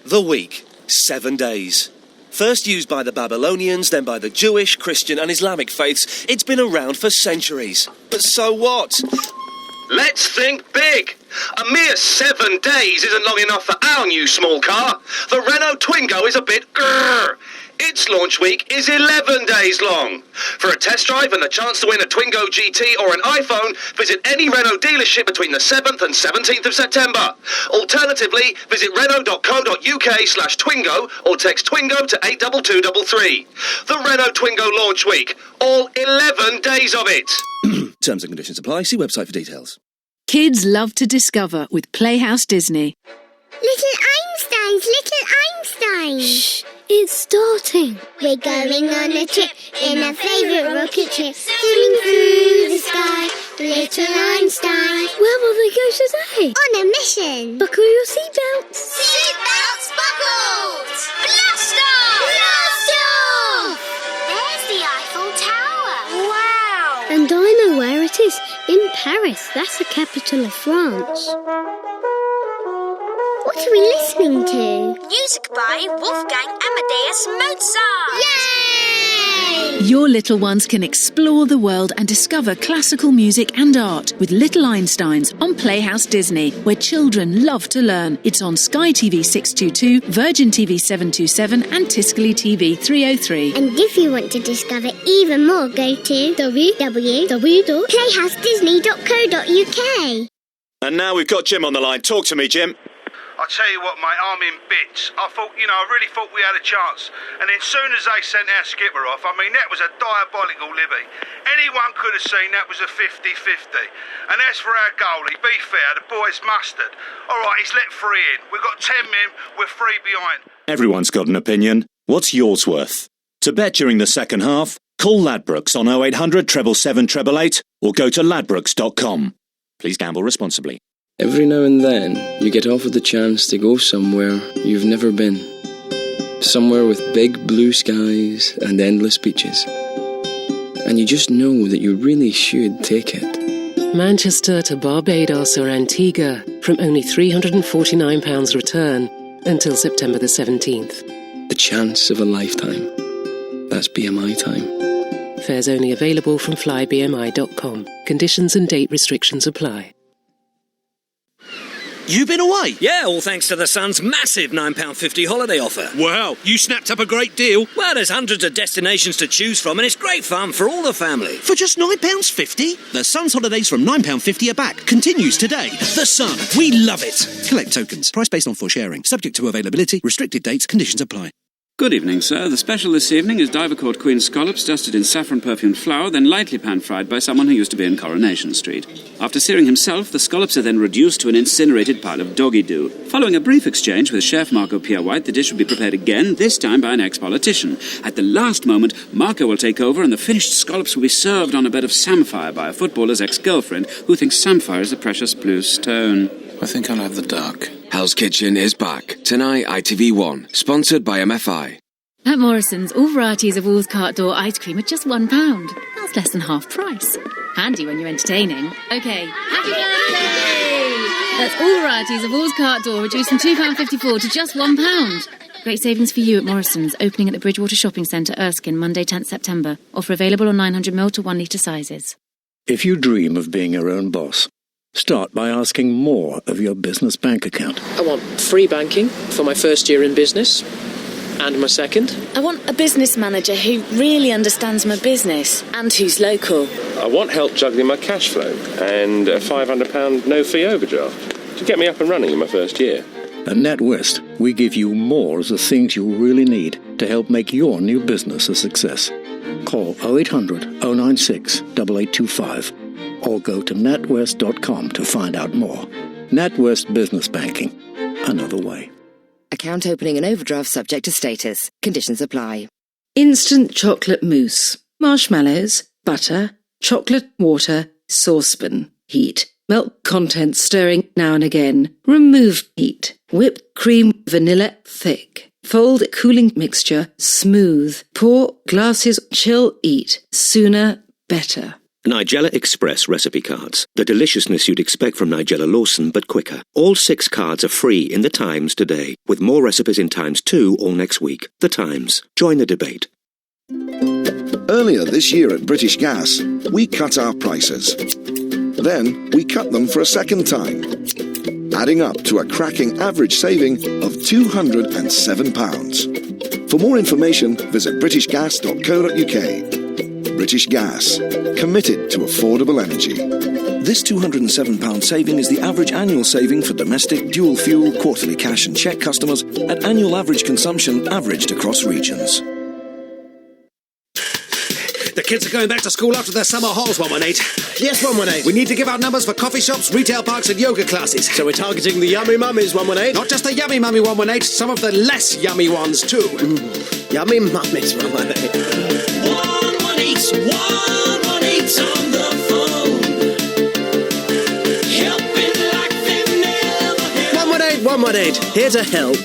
The week, 7 days. First used by the Babylonians, then by the Jewish, Christian and Islamic faiths, it's been around for centuries. But so what? Let's think big. A mere 7 days isn't long enough for our new small car. The Renault Twingo is a bit grrr. Its launch week is 11 days long. For a test drive and the chance to win a Twingo GT or an iPhone, visit any Renault dealership between the 7th and 17th of September. Alternatively, visit renault.co.uk/Twingo or text Twingo to 82233. The Renault Twingo launch week. All 11 days of it. Terms and conditions apply. See website for details. Kids love to discover with Playhouse Disney. Little Einsteins, little Einsteins. Shh, it's starting. We're going on a trip in our favourite rocket ship, zooming through the sky. Little Einsteins. Where will they go today? On a mission. Buckle your seatbelts. Seatbelts buckled. Blast off! Blast off! There's the Eiffel Tower. Wow! And I know where it is. In Paris. That's the capital of France. What are we listening to? Music by Wolfgang Amadeus Mozart. Yay! Your little ones can explore the world and discover classical music and art with Little Einsteins on Playhouse Disney, where children love to learn. It's on Sky TV 622, Virgin TV 727 and Tiscali TV 303. And if you want to discover even more, go to www.playhousedisney.co.uk. And now we've got Jim on the line. Talk to me, Jim. I tell you what, mate, I'm in bits. I really thought we had a chance. And then soon as they sent our skipper off, that was a diabolical libby. Anyone could have seen that was a 50-50. And as for our goalie, be fair, the boy's mustard. All right, he's let 3 in. We've got 10 men, we're 3 behind. Everyone's got an opinion. What's yours worth? To bet during the second half, call Ladbrokes on 0800 777 888 or go to ladbrokes.com. Please gamble responsibly. Every now and then, you get offered the chance to go somewhere you've never been. Somewhere with big blue skies and endless beaches. And you just know that you really should take it. Manchester to Barbados or Antigua from only £349 return until September the 17th. The chance of a lifetime. That's BMI time. Fares only available from flybmi.com. Conditions and date restrictions apply. You been away? Yeah, all thanks to the Sun's massive £9.50 holiday offer. Wow, you snapped up a great deal. Well, there's hundreds of destinations to choose from and it's great fun for all the family. For just £9.50? The Sun's holidays from £9.50 are back. Continues today. The Sun. We love it. Collect tokens. Price based on full sharing. Subject to availability. Restricted dates. Conditions apply. Good evening, sir. The special this evening is Diver-Court Queen scallops dusted in saffron-perfumed flour, then lightly pan-fried by someone who used to be in Coronation Street. After searing himself, the scallops are then reduced to an incinerated pile of doggy-doo. Following a brief exchange with Chef Marco Pierre-White, the dish will be prepared again, this time by an ex-politician. At the last moment, Marco will take over and the finished scallops will be served on a bed of samphire by a footballer's ex-girlfriend who thinks samphire is a precious blue stone. I think I'll have the duck. Hell's Kitchen is back. Tonight, ITV1. Sponsored by MFI. At Morrison's, all varieties of All's Cart Door ice cream are just £1. That's less than half price. Handy when you're entertaining. OK, happy birthday! That's all varieties of All's Cart Door reduced from £2.54 to just £1. Great savings for you at Morrison's, opening at the Bridgewater Shopping Centre, Erskine, Monday 10th September. Offer available on 900ml to 1 litre sizes. If you dream of being your own boss, start by asking more of your business bank account. I want free banking for my first year in business. And my second? I want a business manager who really understands my business and who's local. I want help juggling my cash flow and a £500 no-fee overdraft to get me up and running in my first year. At NatWest, we give you more of the things you really need to help make your new business a success. Call 0800 096 8825 or go to natwest.com to find out more. NatWest Business Banking. Another way. Account opening and overdraft subject to status. Conditions apply. Instant chocolate mousse. Marshmallows, butter, chocolate, water, saucepan. Heat. Milk content stirring now and again. Remove heat. Whipped cream, vanilla, thick. Fold cooling mixture, smooth. Pour glasses, chill, eat. Sooner, better. Nigella Express recipe cards. The deliciousness you'd expect from Nigella Lawson, but quicker. All 6 cards are free in The Times today, with more recipes in Times 2 all next week. The Times. Join the debate. Earlier this year at British Gas, we cut our prices. Then we cut them for a second time, adding up to a cracking average saving of £207. For more information, visit britishgas.co.uk. British Gas. Committed to affordable energy. This £207 saving is the average annual saving for domestic, dual fuel, quarterly cash and cheque customers at annual average consumption averaged across regions. The kids are going back to school after their summer halls, 118. Yes, 118. We need to give out numbers for coffee shops, retail parks and yoga classes. So we're targeting the yummy mummies, 118? Not just the yummy mummy, 118, some of the less yummy ones too. Yummy mummies, 118. 118's on the phone. Helping like they've never helped. 118, here to help.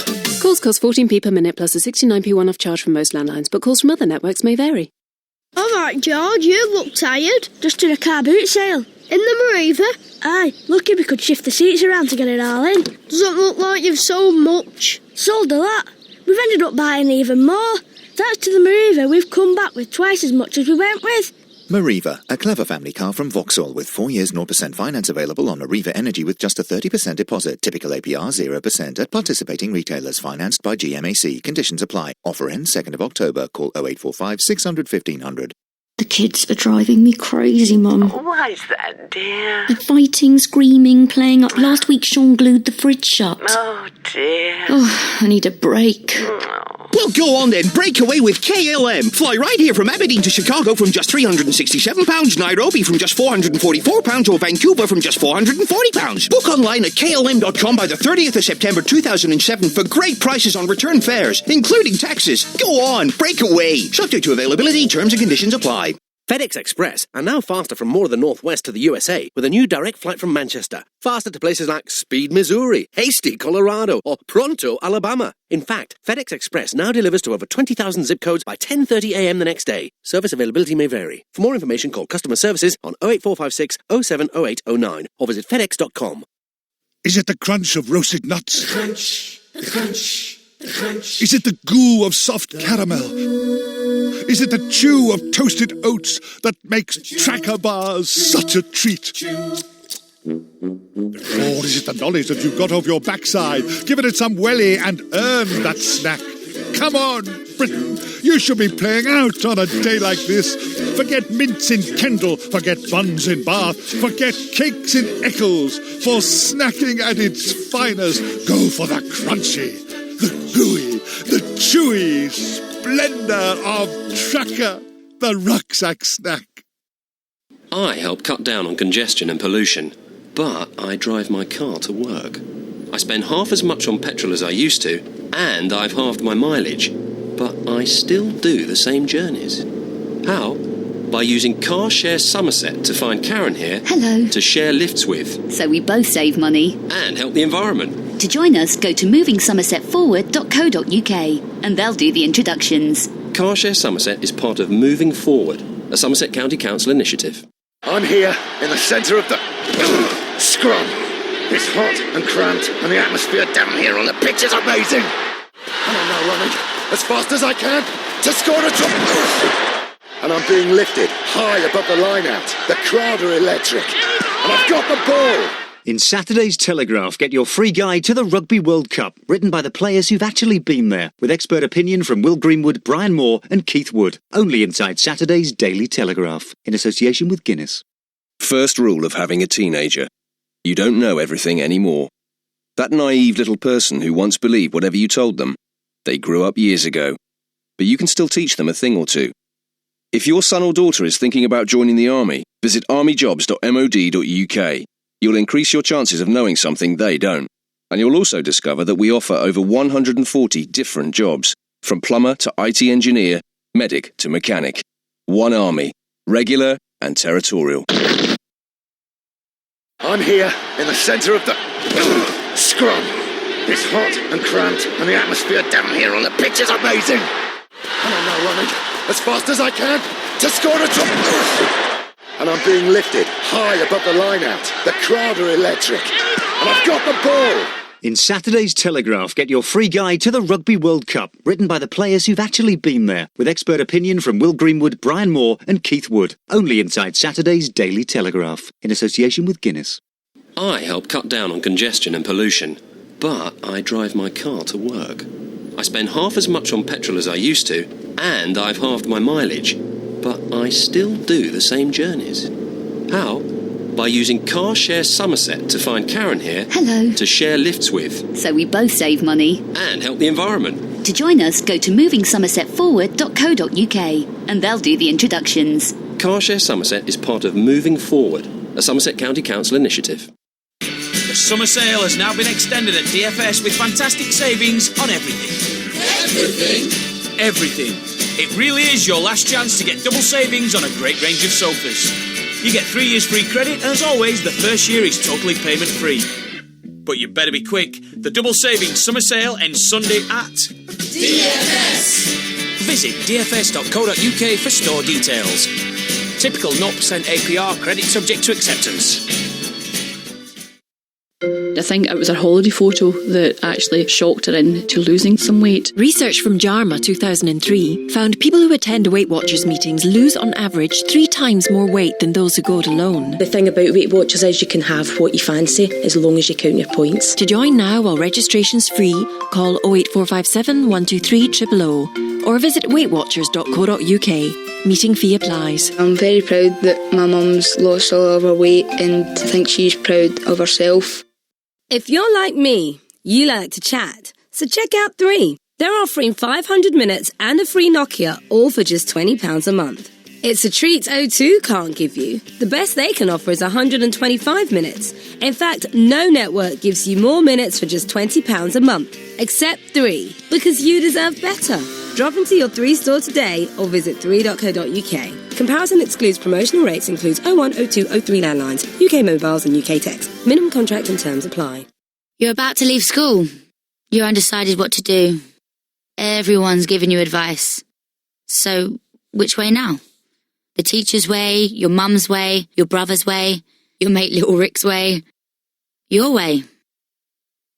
Calls cost 14p per minute plus a 69p one-off charge from most landlines, but calls from other networks may vary. All right, George, you look tired. Just did a car boot sale. In the Mariva? Aye, lucky we could shift the seats around to get it all in. Doesn't look like you've sold much. Sold a lot. We've ended up buying even more. Thanks to the Mariva, we've come back with twice as much as we went with. Mariva, a clever family car from Vauxhall with 4 years 0% finance available on Mariva Energy with just a 30% deposit. Typical APR 0% at participating retailers financed by GMAC. Conditions apply. Offer ends 2nd of October. Call 0845 600 1500. The kids are driving me crazy, Mum. Why is that, dear? They're fighting, screaming, playing up. Last week Sean glued the fridge shut. Oh, dear. Oh, I need a break. Well, go on then. Break away with KLM. Fly right here from Aberdeen to Chicago from just £367, Nairobi from just £444, or Vancouver from just £440. Book online at klm.com by the 30th of September 2007 for great prices on return fares, including taxes. Go on. Break away. Subject to availability. Terms and conditions apply. FedEx Express are now faster from more of the Northwest to the USA with a new direct flight from Manchester. Faster to places like Speed, Missouri, Hasty, Colorado, or Pronto, Alabama. In fact, FedEx Express now delivers to over 20,000 zip codes by 10:30 a.m. the next day. Service availability may vary. For more information, call customer services on 08456 070809 or visit fedex.com. Is it the crunch of roasted nuts? The crunch, the crunch, the crunch. Is it the goo of soft caramel? Is it the chew of toasted oats that makes tracker bars such a treat? Or is it the knowledge that you've got off your backside, given it some welly and earned that snack? Come on, Britain, you should be playing out on a day like this. Forget mince in Kendal, forget buns in Bath, forget cakes in Eccles. For snacking at its finest, go for the crunchy, the gooey, the chewy splendour of Tracker, the rucksack snack. I help cut down on congestion and pollution, but I drive my car to work. I spend half as much on petrol as I used to, and I've halved my mileage, but I still do the same journeys. How? By using Car Share Somerset to find Karen here. Hello. To share lifts with. So we both save money. And help the environment. To join us, go to movingsomersetforward.co.uk and they'll do the introductions. Car Share Somerset is part of Moving Forward, a Somerset County Council initiative. I'm here in the centre of the scrum. It's hot and cramped, and the atmosphere down here on the pitch is amazing. And I'm now running as fast as I can to score a try. And I'm being lifted high above the line-out. The crowd are electric, and I've got the ball. In Saturday's Telegraph, get your free guide to the Rugby World Cup, written by the players who've actually been there, with expert opinion from Will Greenwood, Brian Moore and Keith Wood. Only inside Saturday's Daily Telegraph, in association with Guinness. First rule of having a teenager. You don't know everything anymore. That naive little person who once believed whatever you told them, they grew up years ago. But you can still teach them a thing or two. If your son or daughter is thinking about joining the army, visit armyjobs.mod.uk. You'll increase your chances of knowing something they don't. And you'll also discover that we offer over 140 different jobs, from plumber to IT engineer, medic to mechanic. One army, regular and territorial. I'm here in the centre of the scrum. It's hot and cramped, and the atmosphere down here on the pitch is amazing. And I'm now running as fast as I can to score a try. And and I'm being lifted high above the line-out. The crowd are electric, and I've got the ball. In Saturday's Telegraph, get your free guide to the Rugby World Cup, written by the players who've actually been there, with expert opinion from Will Greenwood, Brian Moore and Keith Wood. Only inside Saturday's Daily Telegraph, in association with Guinness. I help cut down on congestion and pollution, but I drive my car to work. I spend half as much on petrol as I used to, and I've halved my mileage, but I still do the same journeys. How? By using Car Share Somerset to find Karen here. Hello. To share lifts with. So we both save money. And help the environment. To join us, go to movingsomersetforward.co.uk and they'll do the introductions. Car Share Somerset is part of Moving Forward, a Somerset County Council initiative. The summer sale has now been extended at DFS with fantastic savings on everything. Everything? Everything. It really is your last chance to get double savings on a great range of sofas. You get 3 years free credit, and as always, the first year is totally payment free. But you better be quick. The double savings summer sale ends Sunday at DFS. Visit dfs.co.uk for store details. Typical 0% APR credit subject to acceptance. I think it was her holiday photo that actually shocked her into losing some weight. Research from JARMA 2003 found people who attend Weight Watchers meetings lose on average 3 times more weight than those who go it alone. The thing about Weight Watchers is you can have what you fancy as long as you count your points. To join now while registration's free, call 08457 123 000 or visit weightwatchers.co.uk. Meeting fee applies. I'm very proud that my mum's lost all of her weight and I think she's proud of herself. If you're like me, you like to chat, so check out 3. They're offering 500 minutes and a free Nokia, all for just £20 a month. It's a treat O2 can't give you. The best they can offer is 125 minutes. In fact, no network gives you more minutes for just £20 a month, except 3, because you deserve better. Drop into your 3 store today or visit 3.co.uk. Comparison excludes promotional rates, includes 01, 02, 03 landlines, UK mobiles and UK text. Minimum contract and terms apply. You're about to leave school. You're undecided what to do. Everyone's giving you advice. So, which way now? The teacher's way, your mum's way, your brother's way, your mate Little Rick's way, your way.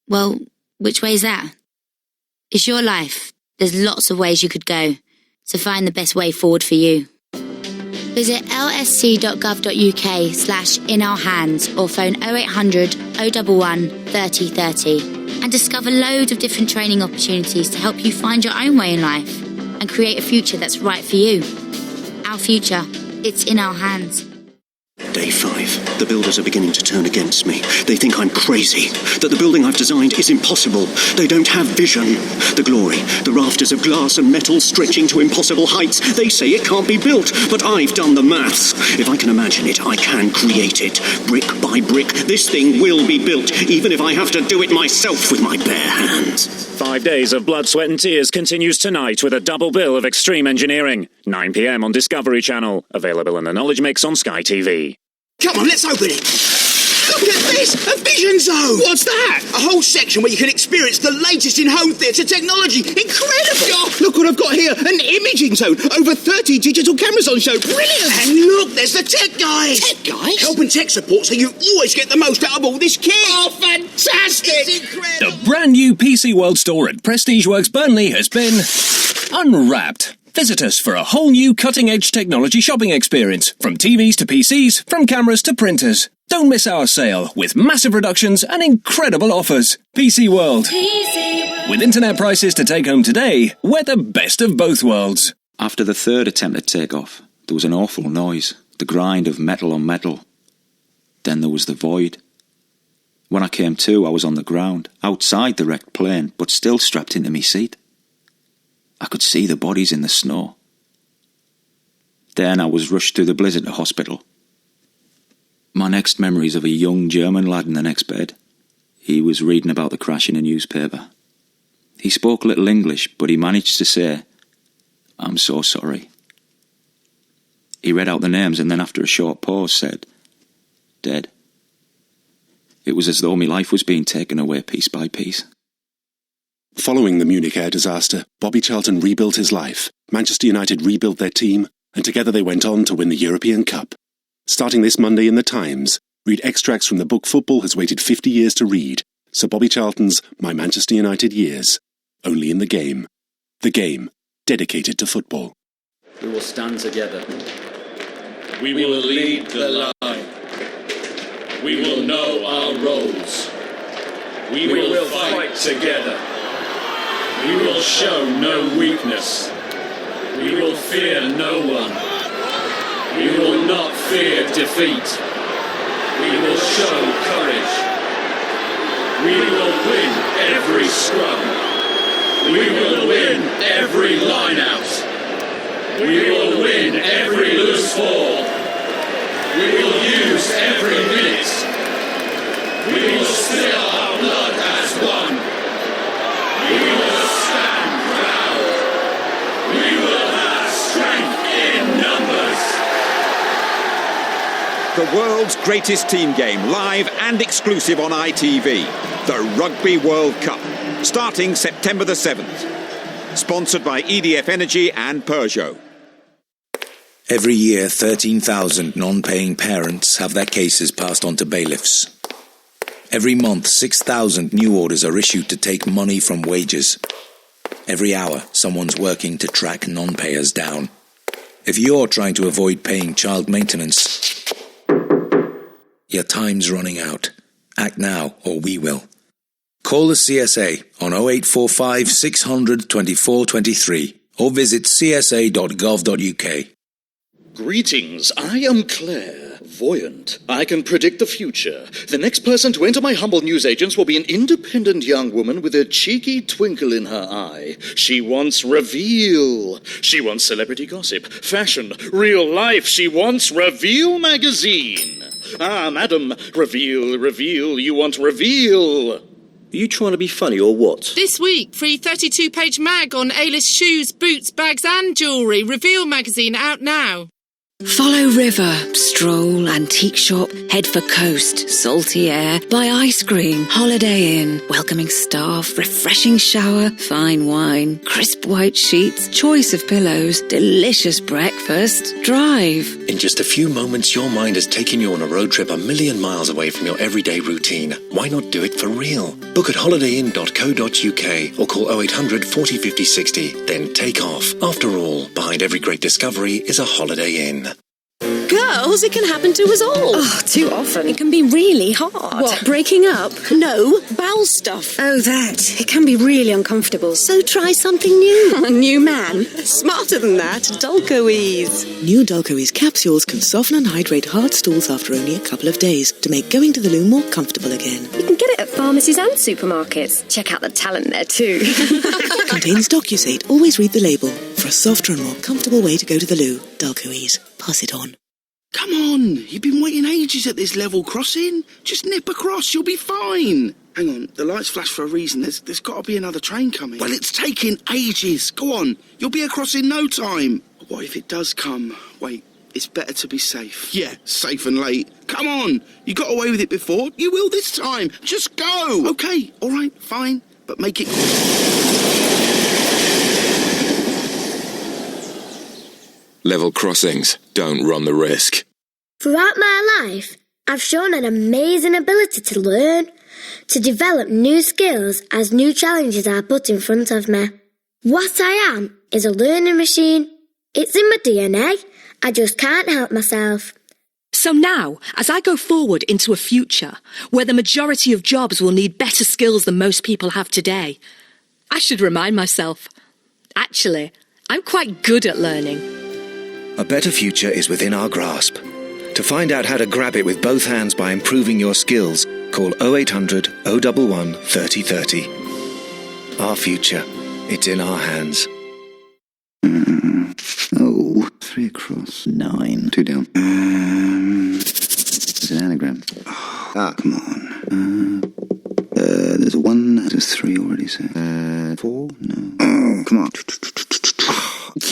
Well, which way is that? It's your life. There's lots of ways you could go to find the best way forward for you. Visit lsc.gov.uk/inourhands or phone 0800 011 30 30 and discover loads of different training opportunities to help you find your own way in life and create a future that's right for you. Our future, it's in our hands. Day 5. The builders are beginning to turn against me. They think I'm crazy, that the building I've designed is impossible. They don't have vision. The glory, the rafters of glass and metal stretching to impossible heights. They say it can't be built, but I've done the maths. If I can imagine it, I can create it. Brick by brick, this thing will be built, even if I have to do it myself with my bare hands. 5 days of blood, sweat and tears continues tonight with a double bill of extreme engineering. 9 p.m. on Discovery Channel. Available in the Knowledge Mix on Sky TV. Come on, let's open it. Look at this! A vision zone! What's that? A whole section where you can experience the latest in home theatre technology. Incredible! Oh, look what I've got here. An imaging zone. Over 30 digital cameras on show. Brilliant! And look, there's the tech guys. Tech guys? Help and tech support so you always get the most out of all this kit. Oh, fantastic! It's incredible! The brand new PC World store at Prestige Works Burnley has been unwrapped. Visit us for a whole new cutting-edge technology shopping experience. From TVs to PCs, from cameras to printers. Don't miss our sale with massive reductions and incredible offers. PC World. With internet prices to take home today, we're the best of both worlds. After the third attempt at takeoff, there was an awful noise. The grind of metal on metal. Then there was the void. When I came to, I was on the ground, outside the wrecked plane, but still strapped into me seat. I could see the bodies in the snow. Then I was rushed through the blizzard to hospital. My next memories of a young German lad in the next bed. He was reading about the crash in a newspaper. He spoke little English, but he managed to say, "I'm so sorry." He read out the names and then after a short pause said, "Dead." It was as though my life was being taken away piece by piece. Following the Munich air disaster, Bobby Charlton rebuilt his life. Manchester United rebuilt their team, and together they went on to win the European Cup. Starting this Monday in The Times, read extracts from the book football has waited 50 years to read. Sir Bobby Charlton's My Manchester United Years. Only in The Game. The Game, dedicated to football. We will stand together. We will lead the line. We will know our roles. We will fight together. We will show no weakness. We will fear no one. We will not fear defeat. We will show courage. We will win every scrum. We will win every line-out. We will win every loose ball. We will use every minute. We will spill our blood as one. We will stand proud. We will have strength in numbers. The world's greatest team game, live and exclusive on ITV. The Rugby World Cup, starting September the 7th. Sponsored by EDF Energy and Peugeot. Every year, 13,000 non-paying parents have their cases passed on to bailiffs. Every month, 6,000 new orders are issued to take money from wages. Every hour, someone's working to track non-payers down. If you're trying to avoid paying child maintenance, your time's running out. Act now, or we will. Call the CSA on 0845 600 2423 or visit csa.gov.uk. Greetings, I am Claire, voyant. I can predict the future. The next person to enter my humble newsagents will be an independent young woman with a cheeky twinkle in her eye. She wants reveal. She wants celebrity gossip, fashion, real life. She wants Reveal magazine. Ah, madam, reveal, you want reveal. Are you trying to be funny or what? This week, free 32-page mag on A-list shoes, boots, bags and jewellery. Reveal magazine out now. Follow river, stroll, antique shop, head for coast, salty air, buy ice cream, Holiday Inn, welcoming staff, refreshing shower, fine wine, crisp white sheets, choice of pillows, delicious breakfast, drive. In just a few moments, your mind has taken you on a road trip 1,000,000 miles away from your everyday routine. Why not do it for real? Book at holidayinn.co.uk or call 0800 40 50 60. Then take off. After all, behind every great discovery is a Holiday Inn. Girls, it can happen to us all. Oh, too often. It can be really hard. What, breaking up? No, bowel stuff. Oh, that. It can be really uncomfortable. So try something new. A new man. Smarter than that. Dulco-Ease. New Dulco-Ease capsules can soften and hydrate hard stools after only a couple of days to make going to the loo more comfortable again. You can get it at pharmacies and supermarkets. Check out the talent there too. Contains Docusate. Always read the label. For a softer and more comfortable way to go to the loo. Dulco-Ease. Pass it on. Come on, you've been waiting ages at this level crossing. Just nip across, you'll be fine. Hang on, the lights flash for a reason. There's got to be another train coming. Well, it's taking ages. Go on, you'll be across in no time. What if it does come? Wait, it's better to be safe. Yeah, safe and late. Come on, you got away with it before. You will this time. Just go. Okay, all right, fine, but make it... Level crossings. Don't run the risk. Throughout my life, I've shown an amazing ability to learn, to develop new skills as new challenges are put in front of me. What I am is a learning machine. It's in my DNA. I just can't help myself. So now, as I go forward into a future where the majority of jobs will need better skills than most people have today, I should remind myself, actually, I'm quite good at learning. A better future is within our grasp. To find out how to grab it with both hands by improving your skills, call 0800 011 3030. Our future, it's in our hands. 3 across, 9. 2 down. It's an anagram. Come on. There's a 1, there's 3 already, so... 4? No. Come on.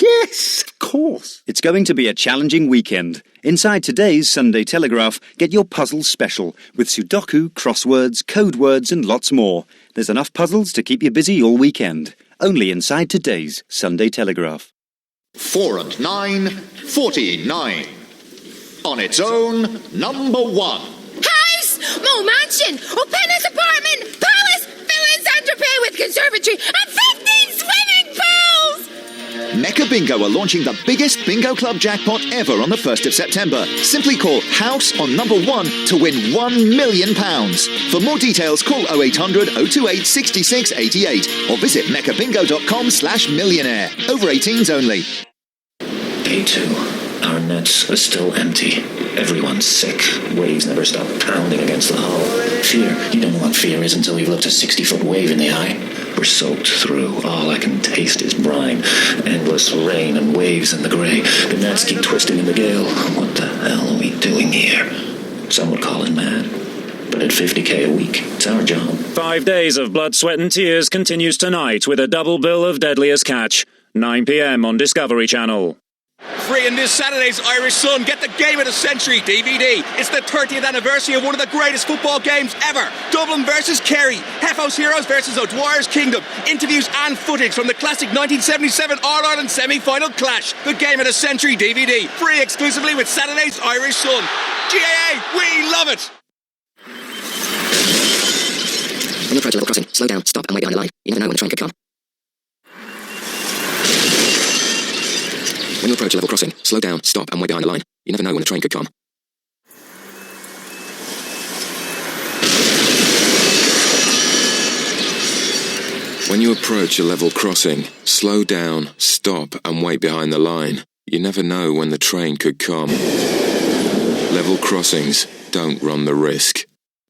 Yes, of course. It's going to be a challenging weekend. Inside today's Sunday Telegraph, get your puzzles special with Sudoku, crosswords, code words and lots more. There's enough puzzles to keep you busy all weekend. Only inside today's Sunday Telegraph. 4 and 9, 49. on its own number one. House, more mansion, or penthouse apartment, palace, villa in Saint-Tropez with conservatory, and 15 swimming pools! Mecca Bingo are launching the biggest bingo club jackpot ever on the 1st of September. Simply call House on number 1 to win £1 million. For more details, call 0800 028 66 88 or visit meccabingo.com/millionaire. Over 18s only. Day 2. Our nets are still empty. Everyone's sick. Waves never stop pounding against the hull. Fear. You don't know what fear is until you've looked a 60-foot wave in the eye. We're soaked through. All I can taste is brine. Endless rain and waves in the grey. The nets keep twisting in the gale. What the hell are we doing here? Some would call it mad. But at $50K a week, it's our job. 5 days of blood, sweat and tears continues tonight with a double bill of Deadliest Catch. 9 p.m. on Discovery Channel. Free in this Saturday's Irish Sun. Get the Game of the Century DVD. It's the 30th anniversary of one of the greatest football games ever. Dublin versus Kerry. Heffo's Heroes versus O'Dwyer's Kingdom. Interviews and footage from the classic 1977 All-Ireland semi-final clash. The Game of the Century DVD. Free exclusively with Saturday's Irish Sun. GAA, we love it! When you approach a level crossing, slow down, stop and wait behind the line. You never know when the train could come. When you approach a level crossing, slow down, stop and wait behind the line. You never know when a train could come. When you approach a level crossing, slow down, stop and wait behind the line. You never know when the train could come. Level crossings, don't run the risk.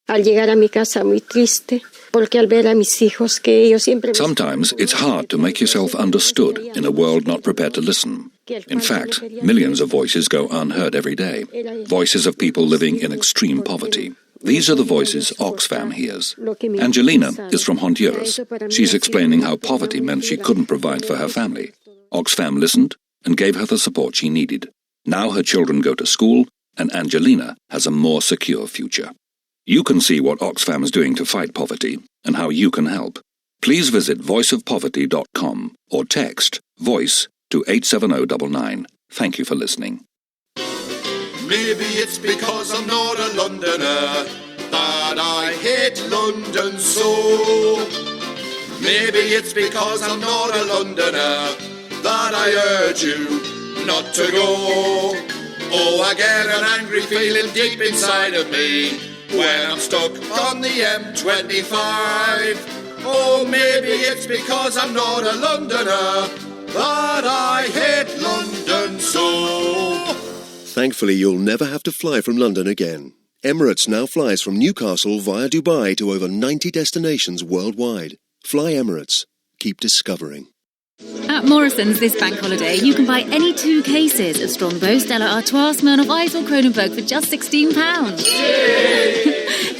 Al llegar a mi casa muy triste, porque al ver a mis hijos que ellos siempre... Sometimes it's hard to make yourself understood in a world not prepared to listen. In fact, millions of voices go unheard every day. Voices of people living in extreme poverty. These are the voices Oxfam hears. Angelina is from Honduras. She's explaining how poverty meant she couldn't provide for her family. Oxfam listened and gave her the support she needed. Now her children go to school, and Angelina has a more secure future. You can see what Oxfam is doing to fight poverty and how you can help. Please visit voiceofpoverty.com or text VOICE to 87099. Thank you for listening. Maybe it's because I'm not a Londoner that I hate London so. Maybe it's because I'm not a Londoner that I urge you not to go. Oh, I get an angry feeling deep inside of me when I'm stuck on the M25. Oh, maybe it's because I'm not a Londoner that I hate London so. Thankfully, you'll never have to fly from London again. Emirates now flies from Newcastle via Dubai to over 90 destinations worldwide. Fly Emirates. Keep discovering. At Morrison's this bank holiday, you can buy any 2 cases of Strongbow, Stella Artois, Smirnoff Ice or Kronenbourg for just £16.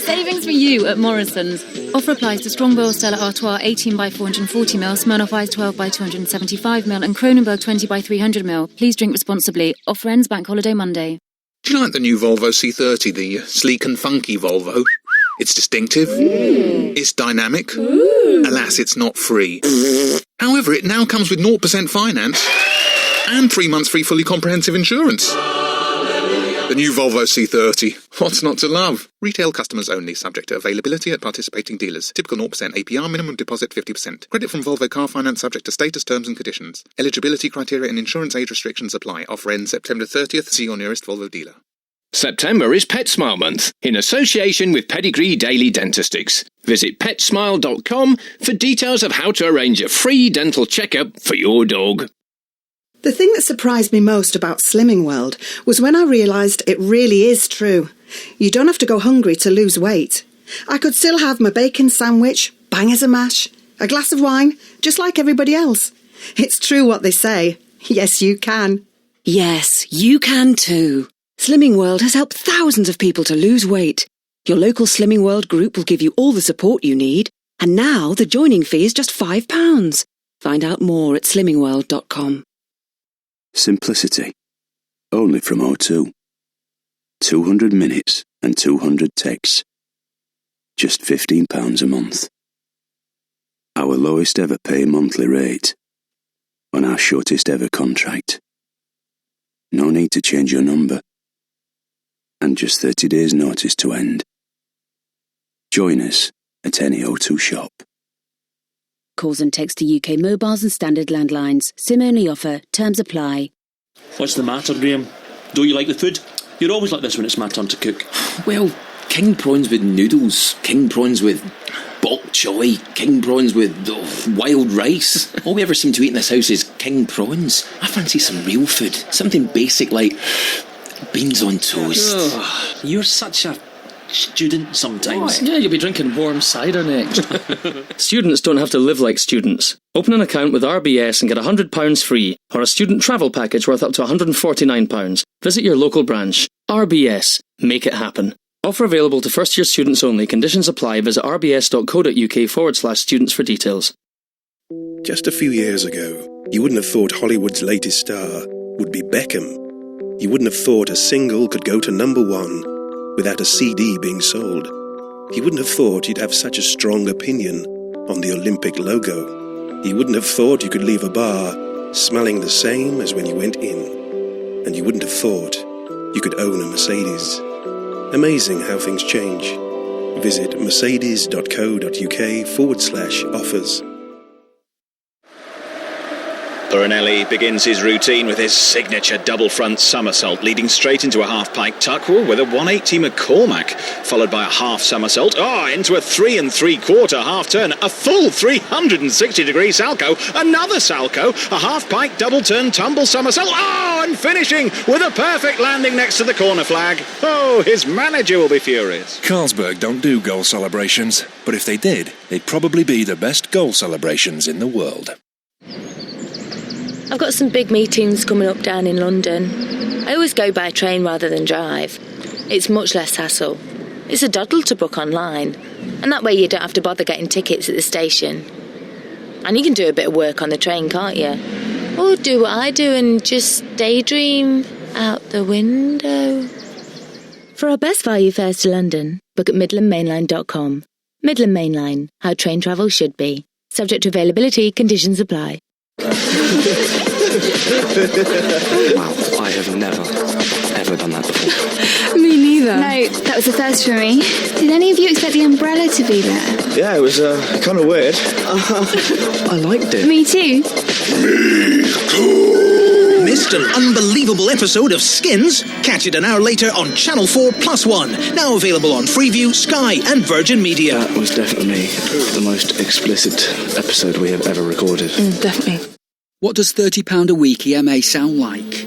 Savings for you at Morrison's. Offer applies to Strongbow or Stella Artois 18 by 440ml, Smirnoff Ice 12 by 275ml and Kronenbourg 20 by 300ml. Please drink responsibly. Offer ends bank holiday Monday. Do you like the new Volvo C30, the sleek and funky Volvo? It's distinctive. It's dynamic. Alas, it's not free. However, it now comes with 0% finance and 3 months free fully comprehensive insurance. The new Volvo C30. What's not to love? Retail customers only, subject to availability at participating dealers. Typical 0% APR, minimum deposit 50%. Credit from Volvo Car Finance subject to status, terms and conditions. Eligibility criteria and insurance age restrictions apply. Offer ends September 30th. See your nearest Volvo dealer. September is PetSmile Month, in association with Pedigree Daily Dentistics. Visit PetSmile.com for details of how to arrange a free dental checkup for your dog. The thing that surprised me most about Slimming World was when I realised it really is true. You don't have to go hungry to lose weight. I could still have my bacon sandwich, bangers and mash, a glass of wine, just like everybody else. It's true what they say. Yes, you can. Yes, you can too. Slimming World has helped thousands of people to lose weight. Your local Slimming World group will give you all the support you need. And now the joining fee is just £5. Find out more at slimmingworld.com. Simplicity. Only from O2. 200 minutes and 200 texts. Just £15 a month. Our lowest ever pay monthly rate. On our shortest ever contract. No need to change your number. and just 30 days notice to end. Join us at any O2 shop. Calls and text to UK mobiles and standard landlines. SIM-only offer. Terms apply. What's the matter, Graham? Don't you like the food? You're always like this when it's my turn to cook. Well, king prawns with noodles, king prawns with bok choy, king prawns with wild rice. All we ever seem to eat in this house is king prawns. I fancy some real food. Something basic like beans on toast. Oh, you're such a student sometimes. Yeah, you'll be drinking warm cider next. Students don't have to live like students. Open an account with RBS and get £100 free, or a student travel package worth up to £149. Visit your local branch. RBS. Make it happen. Offer available to first-year students only. Conditions apply. Visit rbs.co.uk/students for details. Just a few years ago, you wouldn't have thought Hollywood's latest star would be Beckham. You wouldn't have thought a single could go to #1 without a CD being sold. You wouldn't have thought you'd have such a strong opinion on the Olympic logo. You wouldn't have thought you could leave a bar smelling the same as when you went in. And you wouldn't have thought you could own a Mercedes. Amazing how things change. Visit mercedes.co.uk/offers. Burinelli begins his routine with his signature double front somersault, leading straight into a half-pike tuck with a 180 McCormack, followed by a half somersault, into a 3 3/4 half turn, a full 360-degree salco, another salco, a half-pike double turn tumble somersault, and finishing with a perfect landing next to the corner flag. Oh, his manager will be furious. Carlsberg don't do goal celebrations, but if they did, they'd probably be the best goal celebrations in the world. I've got some big meetings coming up down in London. I always go by train rather than drive. It's much less hassle. It's a doddle to book online, and that way you don't have to bother getting tickets at the station. And you can do a bit of work on the train, can't you? Or do what I do and just daydream out the window. For our best value fares to London, book at midlandmainline.com. Midland Mainline, how train travel should be. Subject to availability, conditions apply. Wow, I have never, ever done that before. Me neither. No, that was a first for me. Did any of you expect the umbrella to be there? Yeah, it was kind of weird. I liked it. Me too. Missed an unbelievable episode of Skins? Catch it an hour later on Channel 4+1. Now available on Freeview, Sky and Virgin Media. That was definitely the most explicit episode we have ever recorded. Definitely. What does £30 a week EMA sound like?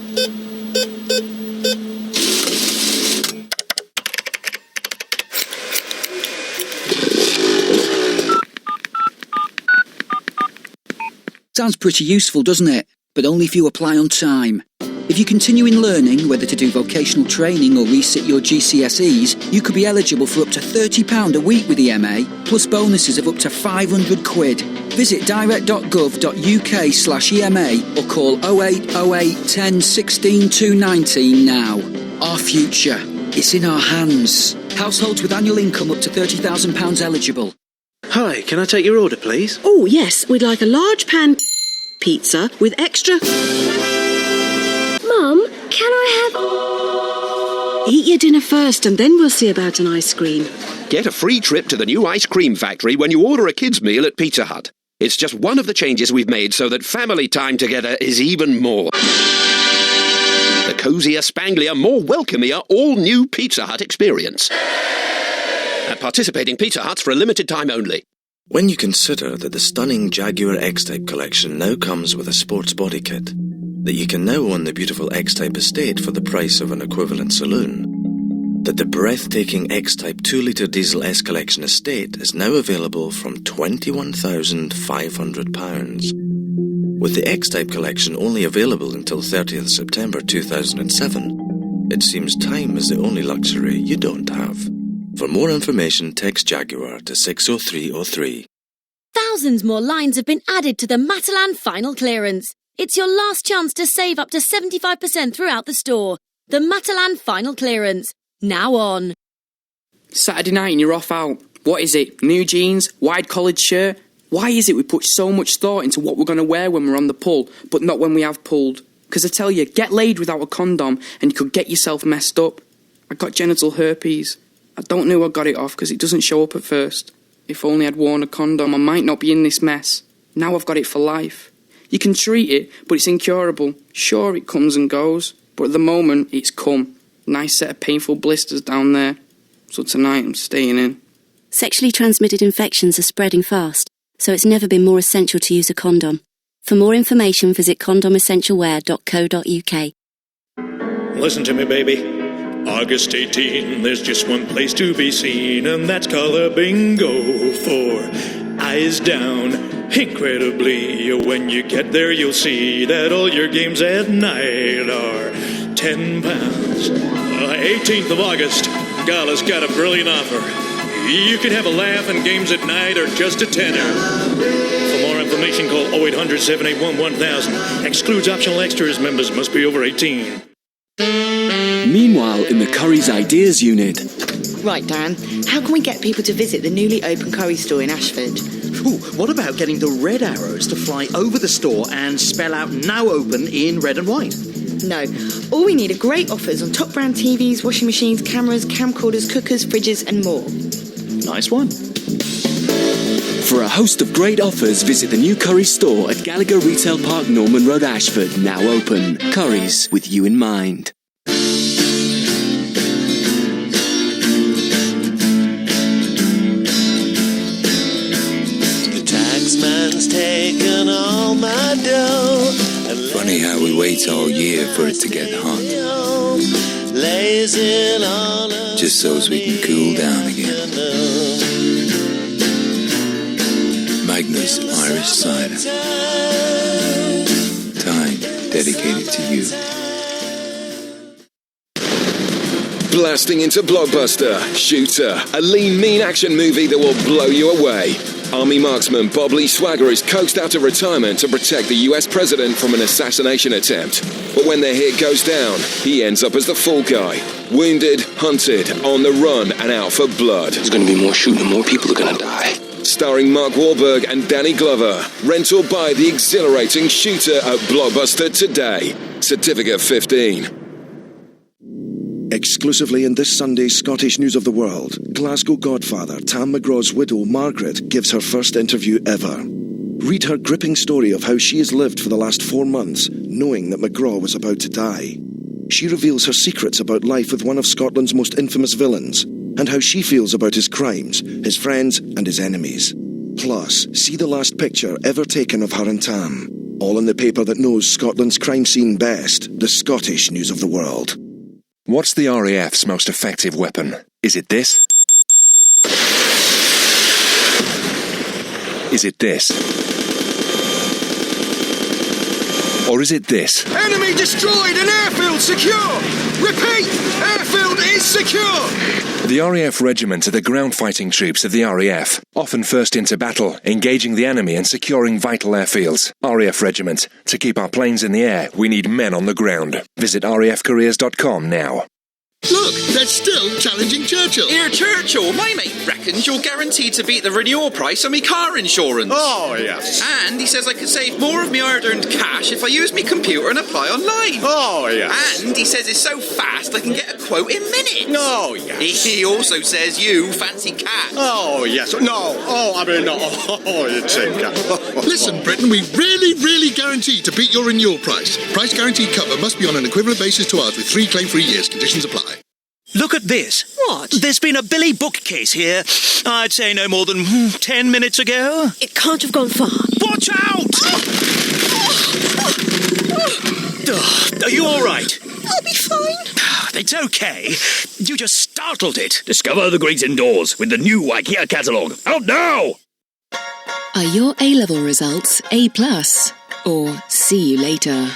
Sounds pretty useful, doesn't it? But only if you apply on time. If you continue in learning whether to do vocational training or resit your GCSEs, you could be eligible for up to £30 a week with EMA, plus bonuses of up to £500. Visit direct.gov.uk/EMA or call 0808 10 16 219 now. Our future, it's in our hands. Households with annual income up to £30,000 eligible. Hi, can I take your order, please? Oh, yes, we'd like a large pan pizza with extra... Mum, can I have... Eat your dinner first and then we'll see about an ice cream. Get a free trip to the new ice cream factory when you order a kids' meal at Pizza Hut. It's just one of the changes we've made so that family time together is even more. The cosier, spanglier, more welcomier, all-new Pizza Hut experience. At participating Pizza Huts for a limited time only. When you consider that the stunning Jaguar X-Type collection now comes with a sports body kit, that you can now own the beautiful X-Type estate for the price of an equivalent saloon, that the breathtaking X-Type 2-litre diesel S-Collection estate is now available from £21,500. With the X-Type collection only available until 30th September 2007, it seems time is the only luxury you don't have. For more information, text Jaguar to 60303. Thousands more lines have been added to the Matalan final clearance. It's your last chance to save up to 75% throughout the store. The Matalan final clearance. Now on. Saturday night and you're off out. What is it? New jeans? Wide collared shirt? Why is it we put so much thought into what we're going to wear when we're on the pull, but not when we have pulled? Because I tell you, get laid without a condom and you could get yourself messed up. I got genital herpes. I don't know I got it off because it doesn't show up at first. If only I'd worn a condom, I might not be in this mess. Now I've got it for life. You can treat it, but it's incurable. Sure, it comes and goes, but at the moment, it's come. Nice set of painful blisters down there. So tonight, I'm staying in. Sexually transmitted infections are spreading fast, so it's never been more essential to use a condom. For more information, visit condomessentialwear.co.uk. Listen to me, baby. August 18, there's just one place to be seen, and that's Color Bingo for Eyes Down. Incredibly, when you get there, you'll see that all your games at night are £10. 18th of August, Gala's got a brilliant offer. You can have a laugh and games at night are just a tenner. For more information, call 0800-781-1000. Excludes optional extras. Members must be over 18. Meanwhile, in the Curry's Ideas unit. Right, Dan, how can we get people to visit the newly opened curry store in Ashford? Ooh, what about getting the red arrows to fly over the store and spell out now open in red and white? No. All we need are great offers on top brand TVs, washing machines, cameras, camcorders, cookers, fridges and more. Nice one. For a host of great offers, visit the new Curry's store at Gallagher Retail Park, Norman Road, Ashford, now open. Curry's, with you in mind. The taxman's taken all my dough. Funny how we wait all year for it to get hot. Just so as we can cool down again. Magnus Irish Cider. Time dedicated to you. Blasting into Blockbuster, Shooter, a lean, mean action movie that will blow you away. Army marksman Bob Lee Swagger is coaxed out of retirement to protect the US president from an assassination attempt. But when the hit goes down, he ends up as the fall guy. Wounded, hunted, on the run, and out for blood. There's going to be more shooting and more people are going to die. Starring Mark Wahlberg and Danny Glover. Rent or buy the exhilarating Shooter at Blockbuster today. Certificate 15. Exclusively in this Sunday's Scottish News of the World, Glasgow godfather Tam McGraw's widow Margaret gives her first interview ever. Read her gripping story of how she has lived for the last 4 months, knowing that McGraw was about to die. She reveals her secrets about life with one of Scotland's most infamous villains, and how she feels about his crimes, his friends and his enemies. Plus, see the last picture ever taken of her and Tam. All in the paper that knows Scotland's crime scene best, the Scottish News of the World. What's the RAF's most effective weapon? Is it this? Is it this? Or is it this? Enemy destroyed and airfield secure! Repeat! Airfield is secure! The RAF regiment are the ground fighting troops of the RAF, often first into battle, engaging the enemy and securing vital airfields. RAF regiment. To keep our planes in the air, we need men on the ground. Visit rafcareers.com now. Look, they're still challenging Churchill. Here, Churchill, my mate reckons you're guaranteed to beat the renewal price on me car insurance. Oh, yes. And he says I can save more of my hard-earned cash if I use me computer and apply online. Oh, yes. And he says it's so fast I can get a quote in minutes. Oh, yes. He also says you fancy cats. Oh, yes. No. Oh, I mean, no. Oh, you tinker. Listen, Britain, we really guarantee to beat your renewal price. Price guaranteed cover must be on an equivalent basis to ours with 3 claim-free years. Conditions apply. Look at this. What? There's been a Billy bookcase here, I'd say no more than 10 minutes ago. It can't have gone far. Watch out! Are you all right? I'll be fine. It's okay. You just startled it. Discover the great indoors with the new IKEA catalogue. Out now! Are your A-level results A+, or see you later?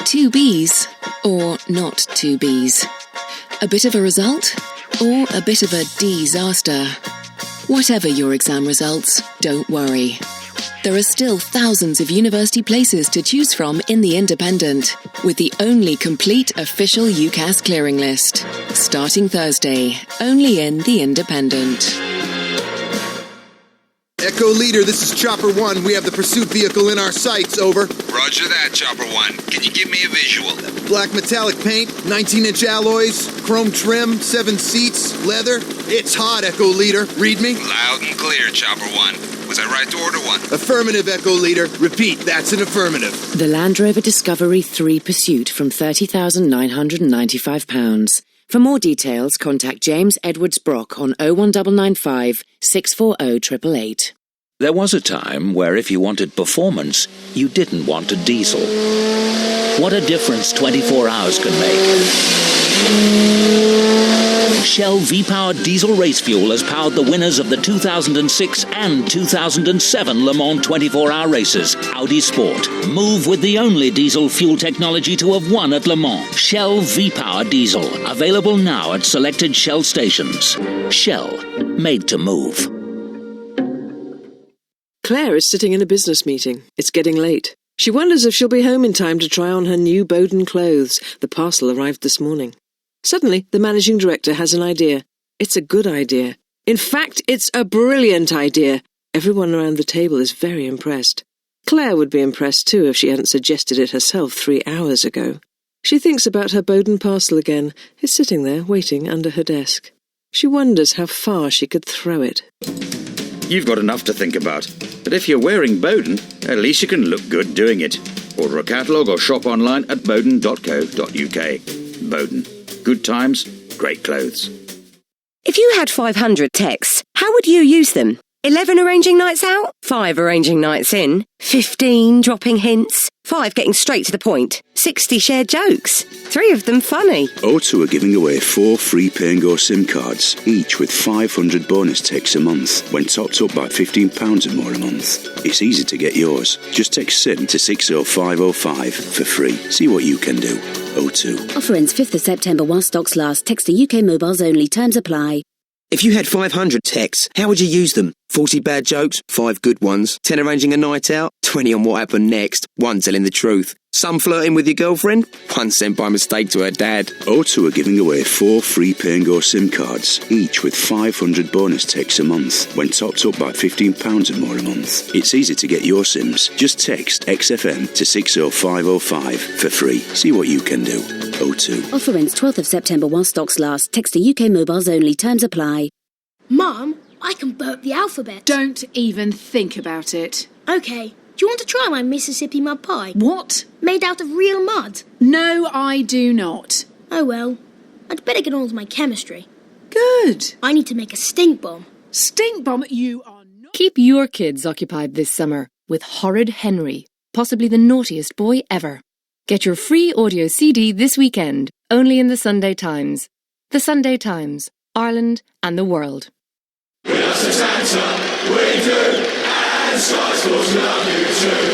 2 Bs, or not 2 Bs? A bit of a result, or a bit of a disaster? Whatever your exam results, don't worry. There are still thousands of university places to choose from in The Independent, with the only complete official UCAS clearing list. Starting Thursday, only in The Independent. Echo Leader, this is Chopper 1. We have the pursuit vehicle in our sights, over. Roger that, Chopper 1. Can you give me a visual? Black metallic paint, 19-inch alloys, chrome trim, 7 seats, leather. It's hot, Echo Leader. Read me? Loud and clear, Chopper 1. Was I right to order one? Affirmative, Echo Leader. Repeat, that's an affirmative. The Land Rover Discovery 3 Pursuit from £30,995. For more details, contact James Edwards Brock on 01995 640 888. There was a time where if you wanted performance, you didn't want a diesel. What a difference 24 hours can make. Shell V-Powered diesel race fuel has powered the winners of the 2006 and 2007 Le Mans 24-hour races. Audi Sport. Move with the only diesel fuel technology to have won at Le Mans. Shell V-Powered Diesel. Available now at selected Shell stations. Shell. Made to move. Claire is sitting in a business meeting. It's getting late. She wonders if she'll be home in time to try on her new Bowden clothes. The parcel arrived this morning. Suddenly, the managing director has an idea. It's a good idea. In fact, it's a brilliant idea. Everyone around the table is very impressed. Claire would be impressed too if she hadn't suggested it herself 3 hours ago. She thinks about her Bowden parcel again. It's sitting there, waiting under her desk. She wonders how far she could throw it. You've got enough to think about. But if you're wearing Bowden, at least you can look good doing it. Order a catalogue or shop online at bowden.co.uk. Bowden. Good times, great clothes. If you had 500 texts, how would you use them? 11 arranging nights out, 5 arranging nights in, 15 dropping hints, 5 getting straight to the point, 60 shared jokes, 3 of them funny. O2 are giving away 4 free Pay and Go SIM cards, each with 500 bonus texts a month, when topped up by £15 and more a month. It's easy to get yours. Just text SIM to 60505 for free. See what you can do. O2. Offer ends 5th of September while stocks last. Text to UK mobiles only. Terms apply. If you had 500 texts, how would you use them? 40 bad jokes, 5 good ones, 10 arranging a night out, 20 on what happened next, 1 telling the truth, some flirting with your girlfriend, 1 sent by mistake to her dad. O2 are giving away 4 free Pay and Go SIM cards, each with 500 bonus texts a month, when topped up by £15 and more a month. It's easy to get your SIMs. Just text XFM to 60505 for free. See what you can do. O2. Offer ends 12th of September while stocks last. Text to UK mobiles only. Terms apply. Mum, I can burp the alphabet. Don't even think about it. OK. Do you want to try my Mississippi mud pie? What? Made out of real mud. No, I do not. Oh well. I'd better get on with my chemistry. Good. I need to make a stink bomb. Stink bomb? You are not... Keep your kids occupied this summer with Horrid Henry, possibly the naughtiest boy ever. Get your free audio CD this weekend, only in the Sunday Times. The Sunday Times, Ireland and the world. We are Santa, we do, and Sky Sports love you too.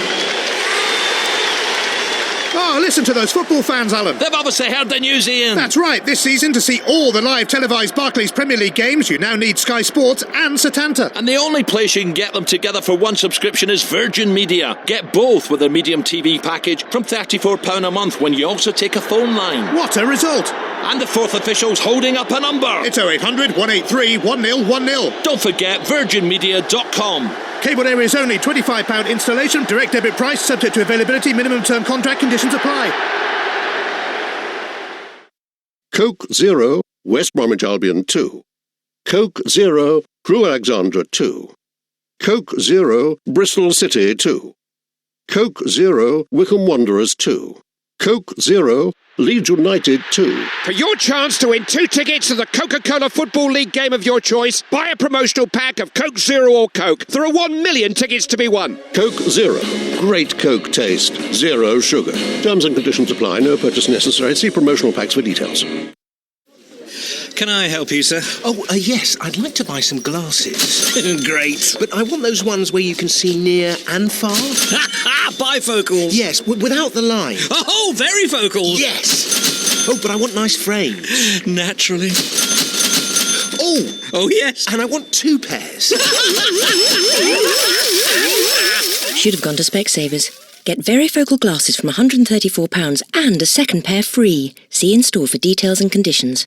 Oh, listen to those football fans, Alan. They've obviously heard the news, Ian. That's right. This season, to see all the live televised Barclays Premier League games, you now need Sky Sports and Setanta. And the only place you can get them together for one subscription is Virgin Media. Get both with their medium TV package from £34 a month when you also take a phone line. What a result! And the fourth official's holding up a number. It's 0800 183 1010. Don't forget virginmedia.com. Cable areas only, £25 installation, direct debit price, subject to availability, minimum term contract, conditions apply. Coke Zero, West Bromwich Albion 2. Coke Zero, Crewe Alexandra 2. Coke Zero, Bristol City 2. Coke Zero, Wickham Wanderers 2. Coke Zero, Leeds United 2. For your chance to win 2 tickets to the Coca-Cola Football League game of your choice, buy a promotional pack of Coke Zero or Coke. There are 1 million tickets to be won. Coke Zero. Great Coke taste. Zero sugar. Terms and conditions apply. No purchase necessary. See promotional packs for details. Can I help you, sir? Oh, yes, I'd like to buy some glasses. Great. But I want those ones where you can see near and far. Bifocals. Yes, without the line. Oh, very focals. Yes. Oh, but I want nice frames. Naturally. Oh, yes. And I want 2 pairs. Should have gone to Specsavers. Get varifocal glasses from £134 and a second pair free. See in store for details and conditions.